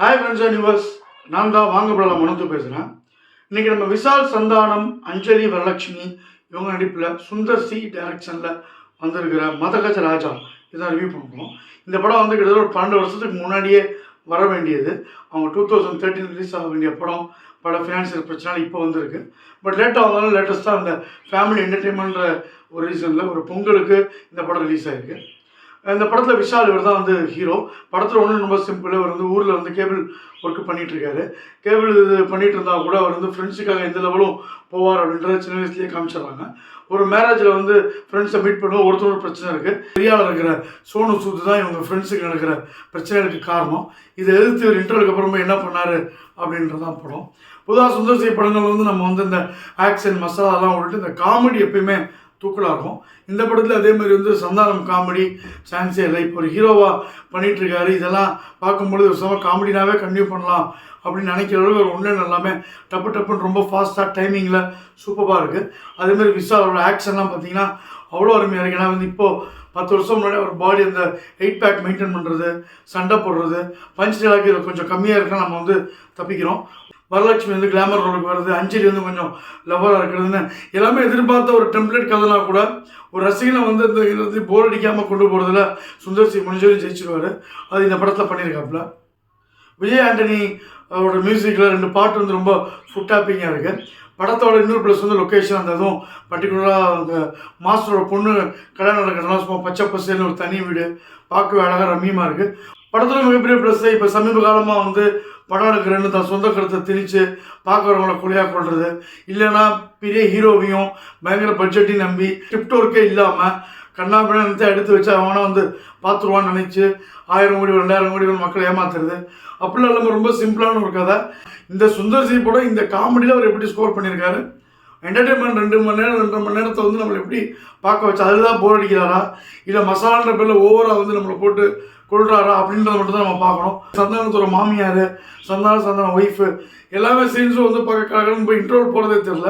Hi friends and viewers, நான் தான் வாங்கப்படலாம் மனத்து பேசுகிறேன். இன்றைக்கி நம்ம விஷால், சந்தானம், அஞ்சலி, வரலட்சுமி இவங்க நடிப்பில் சுந்தர் சி டைரக்ஷனில் வந்திருக்கிற மதகஜ ராஜா இதான் ரிவ்யூ பண்ணுறோம். இந்த படம் வந்து கிட்டத்தட்ட ஒரு 12 வருஷத்துக்கு முன்னாடியே வர வேண்டியது. அவங்க 2013 ரிலீஸ் ஆக வேண்டிய படம் பல ஃபினான்ஷியல் பிரச்சனை இப்போ வந்திருக்கு. பட் லேட்டாக வந்தாலும் லேட்டஸ்ட்டாக அந்த ஃபேமிலி என்டர்டெயின்மெண்ட்ற ஒரு ரீசனில் ஒரு பொங்கலுக்கு இந்த படம் ரிலீஸ் ஆகிருக்கு. இந்த படத்தில் விஷால் இவர் தான் வந்து ஹீரோ. படத்தில் ஒன்றும் ரொம்ப சிம்பிள். அவர் வந்து ஊரில் வந்து கேபிள் ஒர்க்கு பண்ணிகிட்ருக்காரு. கேபிள் இது பண்ணிகிட்டு இருந்தால் கூட அவர் வந்து ஃப்ரெண்ட்ஸுக்காக எந்த லெவலும் போவார் அப்படின்றத சின்ன வயசுலேயே காமிச்சிடுறாங்க. ஒரு மேரேஜில் வந்து ஃப்ரெண்ட்ஸை மீட் பண்ணுவோம். ஒருத்தர் பிரச்சனை இருக்குது. பெரியால் இருக்கிற சோனு சூத் தான் இவங்க ஃப்ரெண்ட்ஸுக்கு நடக்கிற பிரச்சனைகளுக்கு காரணம். இதை எதிர்த்து ஒரு இன்டர்வலுக்கு அப்புறமா என்ன பண்ணார் அப்படின்றதான் படம். பொதுவாக சுந்தர் சி படங்கள் வந்து நம்ம வந்து இந்த ஆக்ஷன் மசாலாலாம் விட்டுட்டு இந்த காமெடி எப்பயுமே தூக்கலாக இருக்கும். இந்த படத்தில் அதே மாதிரி வந்து சந்தானம் காமெடி சான்ஸே இல்லை. இப்போ ஒரு ஹீரோவாக பண்ணிகிட்ருக்காரு. இதெல்லாம் பார்க்கும்பொழுது ஒரு சம காமெடினாவே கன்டினியூ பண்ணலாம் அப்படின்னு நினைக்கிற அளவுக்கு ஒரு ஒன்று எல்லாமே டப்புன்னு ரொம்ப ஃபாஸ்ட்டாக டைமிங்கில் சூப்பராக இருக்குது. அதேமாதிரி விஷாலோட ஆக்ஷன்லாம் பார்த்தீங்கன்னா அவ்வளோ அருமையாக இருக்குது. ஏன்னா வந்து இப்போது 10 வருஷம் முன்னாடி ஒரு பாடி அந்த 8 பேக் மெயின்டைன் பண்ணுறது, சண்டை போடுறது, பஞ்ச் டைலாக் இதில் கொஞ்சம் கம்மியாக இருக்குன்னா நம்ம வந்து தப்பிக்கிறோம். வரலட்சுமி வந்து கிளாமர் ரோலுக்கு வருது, அஞ்சலி வந்து கொஞ்சம் லவராக இருக்கிறதுன்னு எல்லாமே எதிர்பார்த்த ஒரு டெம்ப்ளேட் கதைனா கூட ஒரு ரசிகனை வந்து இந்த போர் அடிக்காமல் கொண்டு போகிறதுல சுந்தர் சி முடிஞ்சவரையும் ஜெயிச்சிருவார். அது இந்த படத்தில் பண்ணியிருக்காப்புல. விஜய் ஆண்டனி அவரோட மியூசிக்கில் 2 பாட்டு வந்து ரொம்ப ஃபுட் டாப்பிங்காக இருக்குது. படத்தோட இன்னொரு ப்ளஸ் வந்து லொக்கேஷன் அந்த இதுவும் பர்டிகுலராக அந்த மாஸ்டரோட பொண்ணு கல்யாணம் நடக்கிறதுனால சும்மா பச்சை பசேல்னு ஒரு தனி வீடு பார்க்கவே அழகாக ரம்மியமாக இருக்குது. படத்தில் மிகப்பெரிய ப்ளஸ் இப்போ சமீப காலமாக வந்து படம் எடுக்கிறேன்னு தான் சொந்த கருத்தை திணிச்சு பார்க்குறவங்கள கொலையாக கொள்வது, இல்லைன்னா பெரிய ஹீரோவையும் பயங்கர பட்ஜெட்டையும் நம்பி ஸ்கிரிப்ட் ஒர்க்கே இல்லாமல் கண்ணாபின்னு எடுத்து வச்சு அவனை வந்து பார்த்துருவான்னு நினச்சி 1000 கோடி 2000 கோடி மக்களை ஏமாத்துறது அப்படிலாம் இல்லாமல் ரொம்ப சிம்பிளான ஒரு கதை. இந்த சுந்தர் சி படம் இந்த காமெடியில் அவர் எப்படி ஸ்கோர் பண்ணியிருக்காரு. என்டர்டெயின்மெண்ட் 2 மணி நேரம் 2.5 மணி நேரத்தை வந்து நம்மளை எப்படி பார்க்க வச்சு அதுதான் போர் அடிக்கிறாரா, இல்லை மசாலான்ற பேரில் ஓவராக வந்து நம்மளை போட்டு கொள்றாரா அப்படின்றத மட்டும் தான் நம்ம பார்க்கணும். சந்தானத்தோட மாமியார், சந்தான ஒய்ஃபு எல்லாமே சீன்ஸும் வந்து பார்க்க போய் இன்ட்ரோல் போகிறதே தெரில.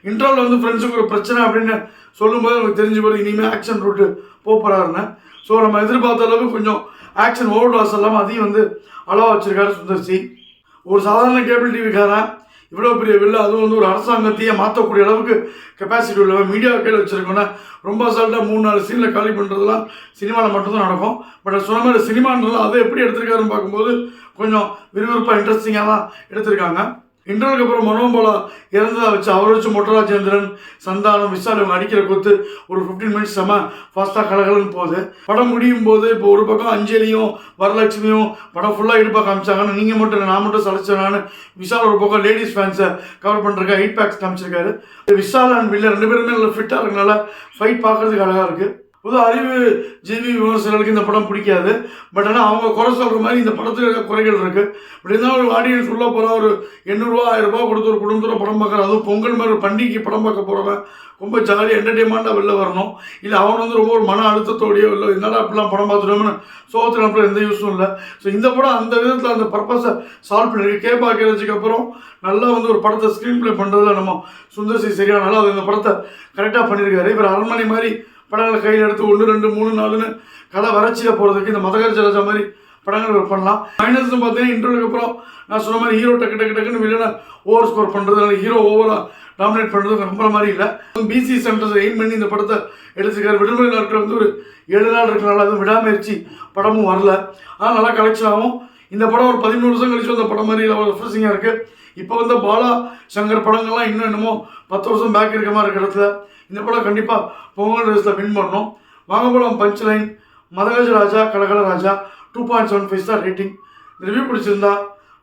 இன்ட்ரோல் வந்து ஃப்ரெண்ட்ஸுக்கு ஒரு பிரச்சனை அப்படின்னு சொல்லும்போது நமக்கு தெரிஞ்சு போது இனிமேல் ஆக்ஷன் ரூட்டு போகிறாருன்னு. ஸோ நம்ம எதிர்பார்த்த அளவுக்கு கொஞ்சம் ஆக்ஷன் ஓவர் லாஸ் இல்லாமல் அதையும் வந்து அளவாக வச்சுருக்காரு சுந்தர் சி. ஒரு சாதாரண கேபிள் டிவிக்காரன் இவ்வளோ பெரிய வெளில அதுவும் வந்து ஒரு அரசாங்கத்தையே மாற்றக்கூடிய அளவுக்கு கெப்பாசிட்டி உள்ளவன் மீடியா கையில் வச்சுருக்கோன்னா ரொம்ப அசால்ட்டாக 3-4 சீனில் காலி பண்ணுறதுலாம் சினிமாவில் மட்டும்தான் நடக்கும். பட் சொன்ன மாதிரி சினிமான்றதுலாம் அதை எப்படி எடுத்திருக்காருன்னு பார்க்கும்போது கொஞ்சம் விறுவிறுப்பாக இன்ட்ரெஸ்டிங்காக தான் எடுத்திருக்காங்க. இன்டர்வலுக்கு அப்புறம் மனோபாலா இறந்ததாக வச்சு அவரை வச்சு மொட்டராஜேந்திரன், சந்தானம், விஷால் இவங்க அடிக்கிற கொத்து ஒரு 15 மினிட்ஸ் செம்ம ஃபாஸ்ட்டாக கலகலன்னு போகுது. படம் முடியும் போது இப்போ ஒரு பக்கம் அஞ்சலியும் வரலட்சுமியும் படம் ஃபுல்லாக இடுப்பாக காமிச்சாங்கன்னு நீங்கள் மட்டும் இல்லை நான் மட்டும் சலைச்சேனான்னு விஷால் ஒரு பக்கம் லேடிஸ் ஃபேன்ஸை கவர் பண்ணுறக்கா 8 பேக்ஸ் காமிச்சிருக்காரு. விஷால் அண்ட் வில்ல 2 பேருமே நல்லா ஃபிட்டாக இருக்கனால ஃபைட் பார்க்குறதுக்கு அழகாக இருக்குது. பொது அறிவு ஜீவி விமர்சகர்களுக்கு இந்த படம் பிடிக்காது. பட் ஆனால் அவங்க குறை சொல்கிற மாதிரி இந்த படத்தில் இருக்க குறைகள் இருக்குது. இப்படி இருந்தாலும் ஒரு ஆடியன்ஸ் உள்ள போகிற ஒரு 800 1000 கொடுத்து ஒரு குடும்பத்தோட படம் பார்க்குற, அதுவும் பொங்கல் மாதிரி ஒரு பண்டிகைக்கு படம் பார்க்க போகிறவன் ரொம்ப ஜாலியாக என்டர்டெயின்மெண்ட்டாக வெளில வரணும். இல்லை அவன் வந்து ரொம்ப ஒரு மன அழுத்தத்தோடையோ இல்லை இதனால் அப்படிலாம் படம் பார்த்துட்டோம்னு சோகத்தில் அப்புறம் எந்த யூஸும் இல்லை. ஸோ இந்த படம் அந்த விதத்தில் அந்த பர்பஸை சால்வ் பண்ணியிருக்கு. கே பாக்கிறதுக்கு அப்புறம் நல்லா வந்து ஒரு படத்தை ஸ்க்ரீன் ப்ளே பண்ணுறதுல நம்ம சுந்தர் சி சரியான நல்லா அது இந்த படத்தை கரெக்டாக பண்ணியிருக்காரு. இவர் அரண்மனை மாதிரி படங்களை கையில் எடுத்து 1 2 3 4ன்னு கதை வறட்சியில் போகிறதுக்கு இந்த மதகஜ ராஜா மாதிரி படங்கள் பண்ணலாம். மைனஸ்னு பார்த்தீங்கன்னா இன்டர்வலுக்கு அப்புறம் நான் சொன்ன மாதிரி ஹீரோ டக்குன்னு வில்லனை ஓவர் ஸ்கோர் பண்ணுறதுனால ஹீரோ ஓவராக டாமினேட் பண்ணுறதுக்கு நம்புற மாதிரி இல்லை. பிசி சென்டர்ஸை எய்ம் பண்ணி இந்த படத்தை எடுத்துக்காரு. விடுமுறை நாட்கள் வந்து ஒரு 7 நாள் இருக்கிறனால அதுவும் விடாமுயற்சி படமும் வரல. ஆனால் நல்லா கலெக்ஷன் ஆகும். இந்த படம் ஒரு 13 வருஷம் கழிச்சு வந்த படம் மாதிரி ஒரு ரெஃப்ரெஷிங்காக இருக்குது. இப்போ வந்து பாலா சங்கர் படங்கள்லாம் இன்னும் என்னமோ 10 வருஷம் பேக் இருக்க மாதிரி இருக்க இடத்துல இந்த படம் கண்டிப்பாக பொங்கல் ரேஸில் வின் பண்ணணும். வாங்க போலாம் பஞ்ச் லைன் மதகஜ ராஜா கலகல ராஜா 2.75 ஸ்டார் ரேட்டிங். இந்த ரிவ்யூ பிடிச்சிருந்தா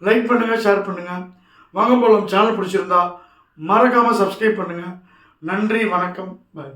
லைக் பண்ணுங்கள், ஷேர் பண்ணுங்கள். வாங்க போலாம் சேனல் பிடிச்சிருந்தா மறக்காமல் சப்ஸ்கிரைப் பண்ணுங்கள். நன்றி, வணக்கம், பாய்.